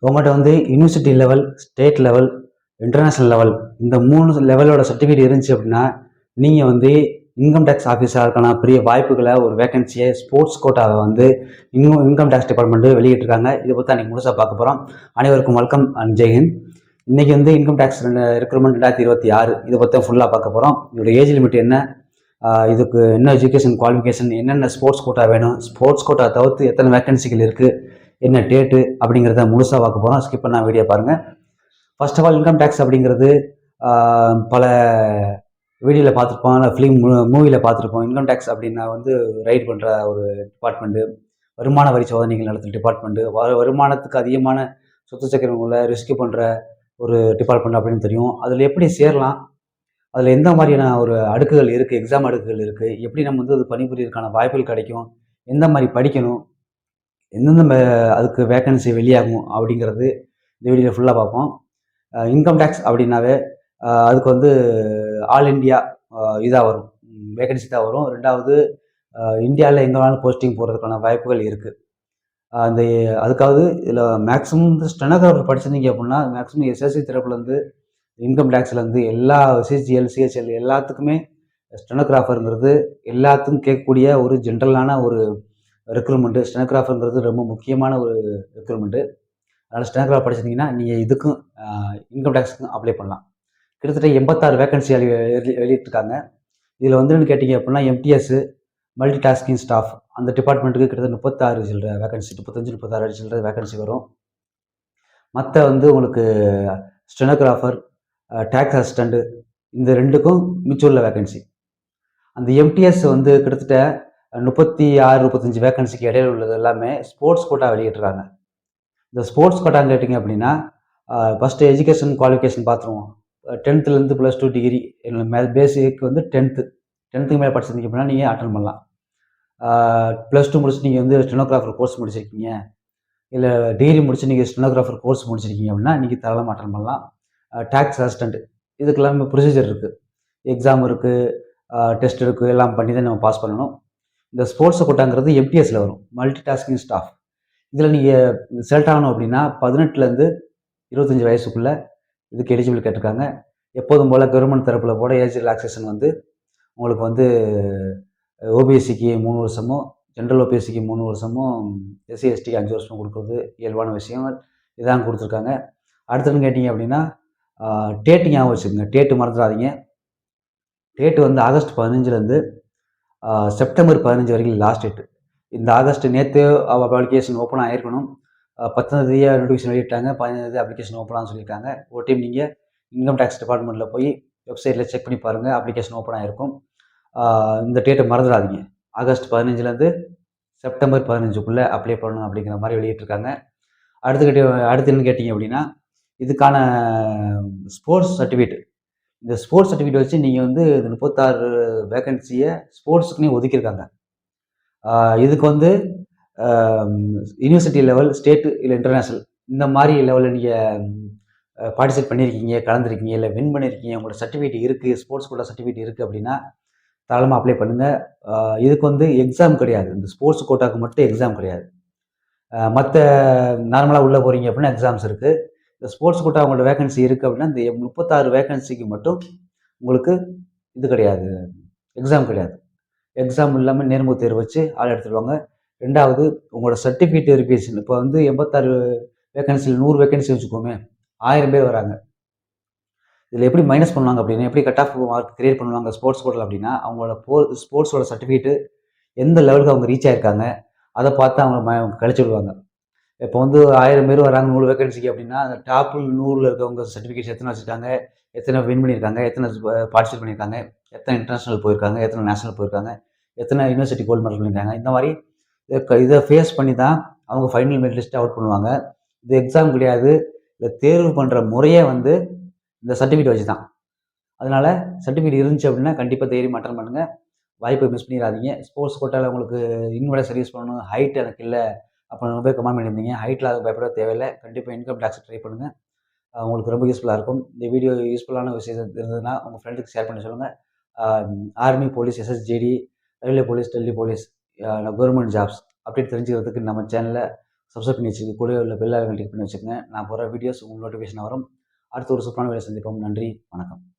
உங்கள்கிட்ட வந்து university level, state level, international level இந்த 3 லெவலோட சர்டிஃபிகேட் இருந்துச்சு அப்படின்னா, நீங்கள் வந்து இன்கம் டேக்ஸ் ஆஃபீஸருக்கான பெரிய வாய்ப்புகளை ஒரு வேகன்சியை ஸ்போர்ட்ஸ் கோட்டாவை வந்து இன்கம் டேக்ஸ் டிபார்ட்மெண்ட்டு வெளியிட்டிருக்காங்க. இதை பற்றி அன்றைக்கி முழுசாக பார்க்க போகிறோம். அனைவருக்கும் வெல்கம் அண்ட் ஜெய்ஹிந்த். இன்றைக்கி வந்து இன்கம் டேக்ஸ் ரெக்ரூட்மெண்ட் 2026 இதை பற்றி ஃபுல்லாக பார்க்க போகிறோம். இதோட ஏஜ் லிமிட் என்ன, இதுக்கு என்ன எஜுகேஷன் குவாலிஃபிகேஷன், என்னென்ன ஸ்போர்ட்ஸ் கோட்டா வேணும், ஸ்போர்ட்ஸ் கோட்டா தவிர்த்து எத்தனை வேகன்சிகள் இருக்குது, என்ன டேட்டு அப்படிங்கிறத முழுசாக பார்க்க போகிறோம். ஸ்கிப் பண்ண வீடியோ பாருங்கள். First of all income tax அப்படிங்கிறது பல வீடியோவில் பார்த்துருப்போம், இல்லை ஃபிலிம் மூவியில் பார்த்துருப்போம். இன்கம் டேக்ஸ் அப்படின்னா வந்து ரைட் பண்ணுற ஒரு டிபார்ட்மெண்ட்டு, வருமான வரி சோதனைகள் நடத்துகிற டிபார்ட்மெண்ட்டு, வருமானத்துக்கு அதிகமான சொத்து சக்கரங்களை ரெஸ்கியூ பண்ணுற ஒரு டிபார்ட்மெண்ட் அப்படின்னு தெரியும். அதில் எப்படி சேரலாம், அதில் எந்த மாதிரியான ஒரு அடுக்குகள் இருக்குது, எக்ஸாம் அடுக்குகள் இருக்குது, எப்படி நம்ம வந்து அது பணிபுரியறதுக்கான வாய்ப்புகள் கிடைக்கும், எந்த மாதிரி படிக்கணும், எந்தெந்த அதுக்கு வேக்கன்சி வெளியாகும் அப்படிங்கிறது இந்த வீடியோவில் ஃபுல்லாக பார்ப்போம். இன்கம் டேக்ஸ் அப்படின்னாவே அதுக்கு வந்து ஆல் இண்டியா இதாக வரும், வேகன்சி தான் வரும். ரெண்டாவது இந்தியாவில் எங்கே வேணாலும் போஸ்டிங் போகிறதுக்கான வாய்ப்புகள் இருக்குது. அந்த அதுக்காவது இதில் மேக்ஸிமம் வந்து ஸ்டெனோகிராஃபர் படிச்சிருந்தீங்க அப்படின்னா மேக்ஸிமம் எஸ்எஸ்சி தரப்புலேருந்து இன்கம் டேக்ஸ்லேருந்து எல்லா சிஜிஎல், சிஹெச்எல் எல்லாத்துக்குமே ஸ்டெனோகிராஃபருங்கிறது எல்லாத்துக்கும் கேட்கக்கூடிய ஒரு ஜென்ரலான ஒரு ரெக்ரூட்மெண்ட்டு. ஸ்டெனோகிராஃபருங்கிறது ரொம்ப முக்கியமான ஒரு ரெக்ரூட்மெண்ட்டு. அதனால் ஸ்டெனோகிராஃபர் படிச்சிருந்தீங்கன்னா நீங்கள் இதுக்கும் இன்கம் டேக்ஸுக்கும் அப்ளை பண்ணலாம். கிட்டத்தட்ட 86 வேகன்சி வெளியிட்டிருக்காங்க. இதில் வந்து கேட்டிங்க அப்படின்னா எம்டிஎஸ், மல்டி டாஸ்கிங் ஸ்டாஃப், அந்த டிபார்ட்மெண்ட்டுக்கு கிட்டத்தட்ட 36 சில்லற வேகன்சி, 35-36 சில்லற வேகன்சி வரும். மற்ற வந்து உங்களுக்கு ஸ்டெனோகிராஃபர், டேக்ஸ் அசிஸ்டண்ட்டு இந்த ரெண்டுக்கும் மிச்சம் வேகன்சி. அந்த எம்டிஎஸ் வந்து கிட்டத்தட்ட 36-35 வேகன்சிக்கு இடையில உள்ளது எல்லாமே ஸ்போர்ட்ஸ் கோட்டா வெளியிட்டிருக்காங்க. இந்த ஸ்போர்ட்ஸ் கோட்டான்னு கேட்டிங்க அப்படின்னா ஃபஸ்ட்டு எஜுகேஷன் குவாலிஃபிகேஷன் பார்த்துருவோம். 10th +2 டிகிரி பேசிக் வந்து 10th மேலே படிச்சிருந்தீங்க அப்படின்னா நீங்கள் அட்டன் பண்ணலாம். +2 முடிச்சு நீங்கள் வந்து ஸ்டெனோகிராஃபர் கோர்ஸ் முடிச்சிருக்கீங்க, இல்லை டிகிரி முடிச்சு நீங்கள் ஸ்டெனோகிராஃபர் கோர்ஸ் முடிச்சிருக்கீங்க அப்படின்னா நீங்கள் தாராளமாக அட்டன் பண்ணலாம். டேக்ஸ் அசிஸ்டண்ட் இதுக்கு எல்லாமே ப்ரொசீஜர் இருக்குது, எக்ஸாம் இருக்குது, டெஸ்ட் இருக்குது, எல்லாம் பண்ணி தான் நம்ம பாஸ் பண்ணணும். இந்த ஸ்போர்ட்ஸ் கோட்டாங்கிறது எம்டிஎஸ்ல வரும், மல்டி டாஸ்கிங் ஸ்டாஃப். இதில் நீங்கள் செலக்ட் ஆகணும் அப்படின்னா 18லேருந்து 25 வயசுக்குள்ளே இதுக்கு எலிஜிபிள் கேட்டிருக்காங்க. எப்போதும் போல் கவர்மெண்ட் தரப்பில் போட ஏஜ் ரிலாக்ஸேஷன் வந்து உங்களுக்கு வந்து ஓபிஎஸ்சிக்கு 3 வருஷமும், ஜென்ரல் ஓபிஎஸ்சிக்கு 3 வருஷமும், எஸ்சி எஸ்டிக்கு 5 வருஷமும் கொடுக்குறது இயல்பான விஷயம். இதான் கொடுத்துருக்காங்க. அடுத்ததுன்னு கேட்டிங்க அப்படின்னா டேட்டு ஞாபகம் வச்சுக்கோங்க, டேட்டு மறந்துடாதீங்க. டேட்டு வந்து ஆகஸ்ட் 15லேருந்து செப்டம்பர் 15 வரைக்கும் லாஸ்ட் டேட்டு. இந்த ஆகஸ்ட் நேற்று அப்ளிகேஷன் ஓப்பன் ஆகிருக்கணும். 10ஆம் தேதியாக நோட்டிஃபிகேஷன் வெளியிட்டாங்க, 15ஆம் தேதி அப்ளிகேஷன் ஓப்பனாக சொல்லியிருக்காங்க. ஒரு டைம் நீங்கள் இன்கம் டேக்ஸ் டிபார்ட்மெண்ட்டில் போய் வெப்சைட்டில் செக் பண்ணி பாருங்கள், அப்ளிகேஷன் ஓப்பன் ஆகிருக்கும். இந்த டேட்டை மறந்துடாதீங்க. ஆகஸ்ட் 15லேருந்து செப்டம்பர் 15க்குள்ளே அப்ளை பண்ணணும் அப்படிங்கிற மாதிரி வெளியிட்டிருக்காங்க. அடுத்து என்ன கேட்டிங்க அப்படின்னா இதுக்கான ஸ்போர்ட்ஸ் சர்டிஃபிகேட். இந்த ஸ்போர்ட்ஸ் சர்டிஃபிகேட் வச்சு நீங்கள் வந்து 36 வேகன்சியை ஸ்போர்ட்ஸுக்குன்னே ஒதுக்கியிருக்காங்க. இதுக்கு வந்து யூனிவர்சிட்டி லெவல், ஸ்டேட்டு இல்லை இன்டர்நேஷ்னல் இந்த மாதிரி லெவலில் நீங்கள் பார்ட்டிசிபேட் பண்ணியிருக்கீங்க, கலந்துருக்கீங்க, இல்லை வின் பண்ணியிருக்கீங்க, உங்களோட சர்டிஃபிகேட் இருக்குது, ஸ்போர்ட்ஸ் கோட்டா சர்டிஃபிகேட் இருக்குது அப்படின்னா தாராளமாக அப்ளை பண்ணுங்கள். இதுக்கு வந்து எக்ஸாம் கிடையாது, இந்த ஸ்போர்ட்ஸ் கோட்டாவுக்கு மட்டும் எக்ஸாம் கிடையாது. மற்ற நார்மலாக உள்ளே போகிறீங்க அப்படின்னா எக்ஸாம்ஸ் இருக்குது. இந்த ஸ்போர்ட்ஸ் கோட்டா உங்களோட வேகன்சி இருக்குது அப்படின்னா இந்த 36 வேகன்சிக்கு மட்டும் உங்களுக்கு இது கிடையாது, எக்ஸாம் கிடையாது. எக்ஸாம் இல்லாமல் நேர்முக தேர்வு வச்சு ஆள் எடுத்துடுவாங்க. ரெண்டாவது உங்களோட சர்டிஃபிகேட் வெரிஃபிகேஷன். இப்போ வந்து 86 வேகன்சியில் 100 வேகன்சி வச்சுக்கோமே, 1000 பேர் வராங்க. இதில் எப்படி மைனஸ் பண்ணுவாங்க அப்படின்னா, எப்படி கட் ஆஃப் மார்க் கிரியேட் பண்ணுவாங்க ஸ்போர்ட்ஸ் கோட்டில் அப்படின்னா, அவங்களோட ஸ்போர்ட்ஸோட சர்டிஃபிகேட்டு எந்த லெவலுக்கு அவங்க ரீச் ஆகிருக்காங்க அதை பார்த்து அவங்க கழிச்சு விடுவாங்க. இப்போ வந்து 1000 பேர் வராங்க 100 வேகன்சிக்கு அப்படின்னா, அந்த டாப் 100ல் இருக்கவங்க சர்டிஃபிகேட்ஸ் எத்தனை வச்சுருக்காங்க, எத்தனை வின் பண்ணியிருக்காங்க, எத்தனை பார்ட்டிசிபேட் பண்ணியிருக்காங்க, எத்தனை இன்டர்நேஷ்னல் போயிருக்காங்க, எத்தனை நேஷனல் போயிருக்காங்க, எத்தனை யூனிவர்சிட்டி கோல்டு மெடல் பண்ணியிருக்காங்க, இந்த மாதிரி இதை ஃபேஸ் பண்ணி தான் அவங்க ஃபைனல் மெரிட் லிஸ்ட்டை அவுட் பண்ணுவாங்க. இது எக்ஸாம் கிடையாது. இல்லை தேர்வு பண்ணுற முறையே வந்து இந்த சர்டிஃபிகேட் வச்சு தான். அதனால் சர்டிஃபிகேட் இருந்துச்சு அப்படின்னா கண்டிப்பாக தைரியம் அட்டன் பண்ணுங்கள், வாய்ப்பை மிஸ் பண்ணிடாதீங்க. ஸ்போர்ட்ஸ் கோட்டாவில் உங்களுக்கு இன்னும் சர்வீஸ் பண்ணணும், ஹைட் எனக்கு இல்லை அப்போ ரொம்ப பேர் கமெண்ட் பண்ணியிருந்தீங்க. ஹைட்டில் அது பயப்பட தேவையில்லை. கண்டிப்பாக இன்கம் டேக்ஸ் ட்ரை பண்ணுங்கள், உங்களுக்கு ரொம்ப யூஸ்ஃபுல்லாக இருக்கும். இந்த வீடியோ யூஸ்ஃபுல்லான விஷயம் இருந்ததுன்னா உங்கள் ஃப்ரெண்டுக்கு ஷேர் பண்ணி சொல்லுங்கள். Army, police, SSGD, railway police, Delhi police, government jobs அப்படி தெரிஞ்சுக்கிறதுக்கு நம்ம சேனலை சப்ஸ்கிரைப் பண்ணி வச்சுக்கோங்க. கூடவே உள்ள பெல் ஐகான் கிளிக் பண்ணி வச்சுக்கோங்க. நான் போகிற வீடியோஸ் உங்களுக்கு நோட்டிஃபிகேஷன் வரும். அடுத்த ஒரு சூப்பரான வீடியோ சந்திப்போம். நன்றி, வணக்கம்.